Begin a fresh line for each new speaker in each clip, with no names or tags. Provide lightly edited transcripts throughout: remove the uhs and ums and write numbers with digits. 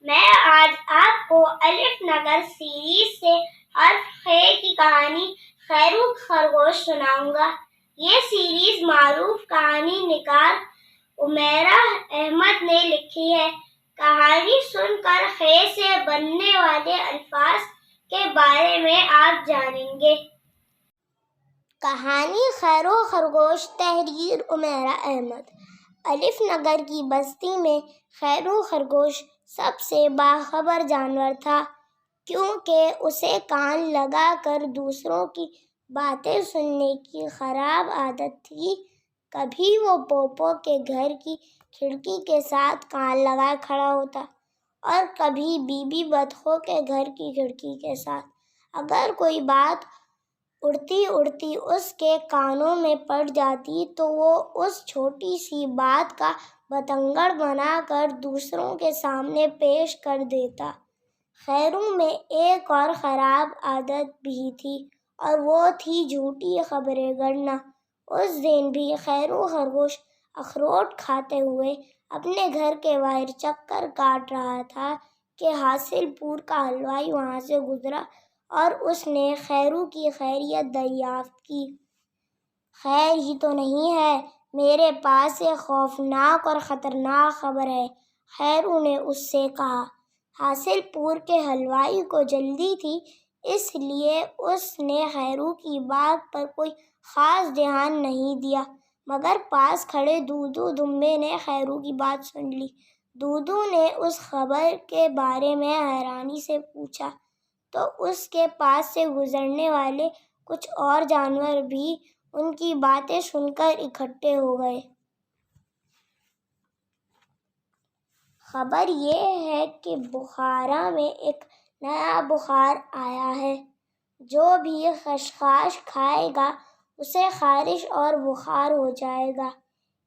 میں آج آپ کو الف نگر سیریز سے حرف خ کی کہانی خیرو خرگوش سناؤں گا۔ یہ سیریز معروف کہانی نگار عمیرہ احمد نے لکھی ہے۔ کہانی سن کر خ سے بننے والے الفاظ کے بارے میں آپ جانیں گے۔ کہانی خیرو خرگوش، تحریر عمیرہ احمد۔ الف نگر کی بستی میں خیرو خرگوش سب سے باخبر جانور تھا، کیونکہ اسے کان لگا کر دوسروں کی باتیں سننے کی خراب عادت تھی۔ کبھی وہ پوپو کے گھر کی کھڑکی کے ساتھ کان لگائے کھڑا ہوتا اور کبھی بی بی بطخوں کے گھر کی کھڑکی کے ساتھ۔ اگر کوئی بات اڑتی اڑتی اس کے کانوں میں پڑ جاتی تو وہ اس چھوٹی سی بات کا بتنگڑ بنا کر دوسروں کے سامنے پیش کر دیتا۔ خیرو میں ایک اور خراب عادت بھی تھی اور وہ تھی جھوٹی خبریں گڑنا۔ اس دن بھی خیرو خرگوش اخروٹ کھاتے ہوئے اپنے گھر کے باہر چکر کاٹ رہا تھا کہ حاصل پور کا حلوائی وہاں سے گزرا اور اس نے خیرو کی خیریت دریافت کی۔ خیر ہی تو نہیں ہے، میرے پاس ایک خوفناک اور خطرناک خبر ہے، خیرو نے اس سے کہا۔ حاصل پور کے حلوائی کو جلدی تھی، اس لیے اس نے خیرو کی بات پر کوئی خاص دھیان نہیں دیا، مگر پاس کھڑے دودو دمبے نے خیرو کی بات سن لی۔ دودو نے اس خبر کے بارے میں حیرانی سے پوچھا تو اس کے پاس سے گزرنے والے کچھ اور جانور بھی ان کی باتیں سن کر اکٹھے ہو گئے۔ خبر یہ ہے کہ بخارا میں ایک نیا بخار آیا ہے، جو بھی خشخاش کھائے گا اسے خارش اور بخار ہو جائے گا۔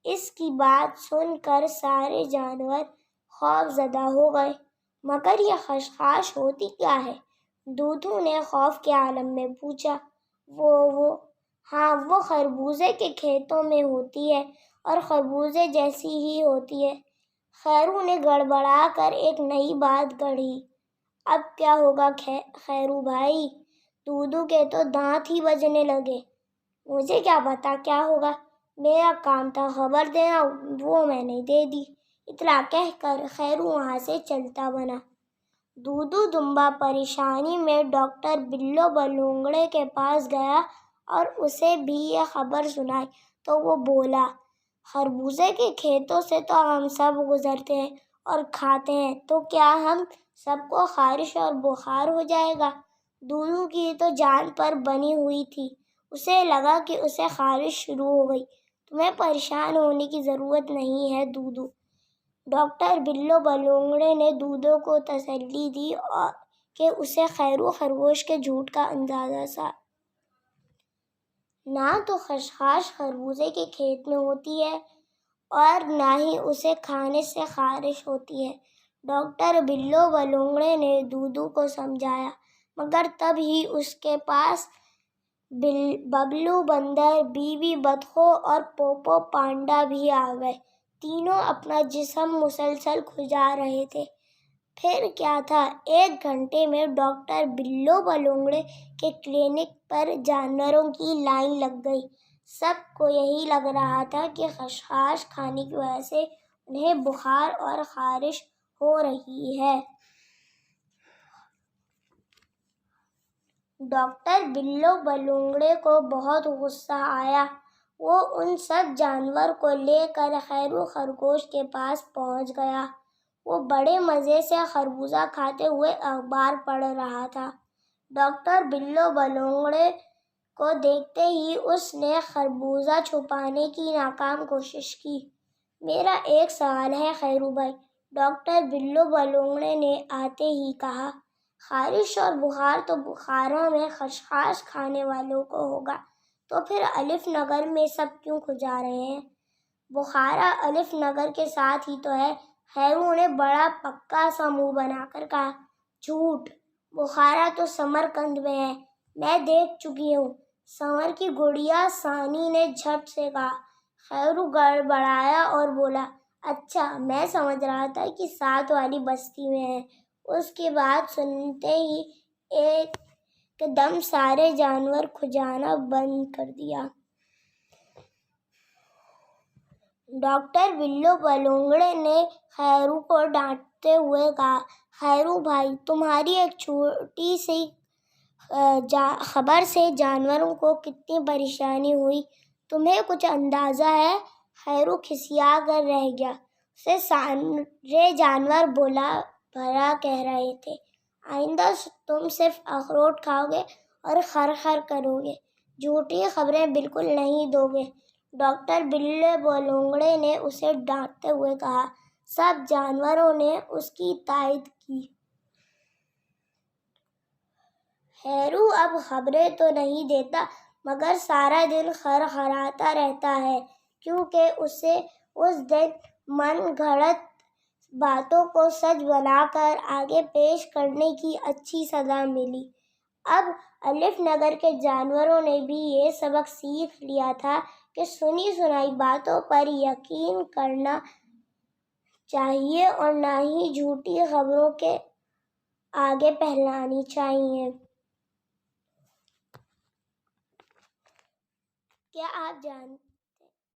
اس کی بات سن کر سارے جانور خوف زدہ ہو گئے۔ مگر یہ خشخاش ہوتی کیا ہے؟ دودو نے خوف کے عالم میں پوچھا۔ وہ خربوزے کے کھیتوں میں ہوتی ہے اور خربوزے جیسی ہی ہوتی ہے۔ خیرو نے گڑبڑا کر ایک نئی بات گڑھی۔ اب کیا ہوگا خیرو بھائی؟ دودو کے تو دانت ہی بجنے لگے۔ مجھے کیا پتا کیا ہوگا، میرا کام تھا خبر دینا، وہ میں نے دے دی، اتنا کہہ کر خیرو وہاں سے چلتا بنا۔ دودو دمبا پریشانی میں ڈاکٹر بلو بلونگڑے کے پاس گیا اور اسے بھی یہ خبر سنائی تو وہ بولا، خربوزے کے کھیتوں سے تو ہم سب گزرتے ہیں اور کھاتے ہیں، تو کیا ہم سب کو خارش اور بخار ہو جائے گا؟ دودو کی تو جان پر بنی ہوئی تھی، اسے لگا کہ اسے خارش شروع ہو گئی۔ تمہیں پریشان ہونے کی ضرورت نہیں ہے دودو، ڈاکٹر بلو بلونگڑے نے دودو کو تسلی دی کہ اسے خیرو خرگوش کے جھوٹ کا اندازہ تھا۔ نہ تو خشخاش خربوزے کے کھیت میں ہوتی ہے اور نہ ہی اسے کھانے سے خارش ہوتی ہے۔ ڈاکٹر بلو بلونگڑے نے دودو کو سمجھایا، مگر تب ہی اس کے پاس ببلو بندر، بی بی بطخوں اور پوپو پانڈا بھی آ گئے۔ تینوں اپنا جسم مسلسل کھجا رہے تھے۔ پھر کیا تھا، ایک گھنٹے میں ڈاکٹر بلو بلونگڑے کے کلینک پر جانوروں کی لائن لگ گئی۔ سب کو یہی لگ رہا تھا کہ خشخاش کھانے کی وجہ سے انہیں بخار اور خارش ہو رہی ہے۔ ڈاکٹر بلو بلونگڑے کو بہت غصہ آیا۔ وہ ان سب جانور کو لے کر خیرو خرگوش کے پاس پہنچ گیا۔ وہ بڑے مزے سے خربوزہ کھاتے ہوئے اخبار پڑھ رہا تھا۔ ڈاکٹر بلو بلونگڑے کو دیکھتے ہی اس نے خربوزہ چھپانے کی ناکام کوشش کی۔ میرا ایک سوال ہے خیرو بھائی، ڈاکٹر بلو بلونگڑے نے آتے ہی کہا۔ خارش اور بخار تو بخارا میں خشخاش کھانے والوں کو ہوگا، تو پھر الف نگر میں سب کیوں کھجا رہے ہیں؟ بخارا الف نگر کے ساتھ ہی تو ہے، خیرو نے بڑا پکا سا منہ بنا کر کہا۔ جھوٹ، بخارا تو سمرقند میں ہے، میں دیکھ چکی ہوں، سنور کی گڑیا ثانی نے جھٹ سے کہا۔ خیرو گڑبڑایا اور بولا، اچھا، میں سمجھ رہا تھا کہ ساتھ والی بستی میں ہے۔ اس کی بات سنتے ہی ایک دم سارے جانور کھجانا بند کر دیا۔ ڈاکٹر بلو بلونگڑے نے خیرو کو ڈانٹتے ہوئے کہا، خیرو بھائی، تمہاری ایک چھوٹی سی خبر سے جانوروں کو کتنی پریشانی ہوئی، تمہیں کچھ اندازہ ہے؟ خیرو کھسیا کر رہ گیا۔ اسے سارے جانور بھلا بھلا کہہ رہے تھے، آئندہ تم صرف اخروٹ کھاؤ گے اور خر خر کرو گے، جھوٹی خبریں بالکل نہیں دو گے۔ ڈاکٹر بلو بلونگڑے نے اسے ڈانٹتے ہوئے کہا۔ سب جانوروں نے اس کی تائید کی۔ خیرو اب خبریں تو نہیں دیتا مگر سارا دن خرخراتا رہتا ہے، کیونکہ اسے اس دن من گھڑت باتوں کو سچ بنا کر آگے پیش کرنے کی اچھی سزا ملی۔ اب الف نگر کے جانوروں نے بھی یہ سبق سیکھ لیا تھا کہ سنی سنائی باتوں پر یقین کرنا چاہیے اور نہ ہی جھوٹی خبروں کے آگے پھیلانی چاہیے۔ کیا آپ جانتے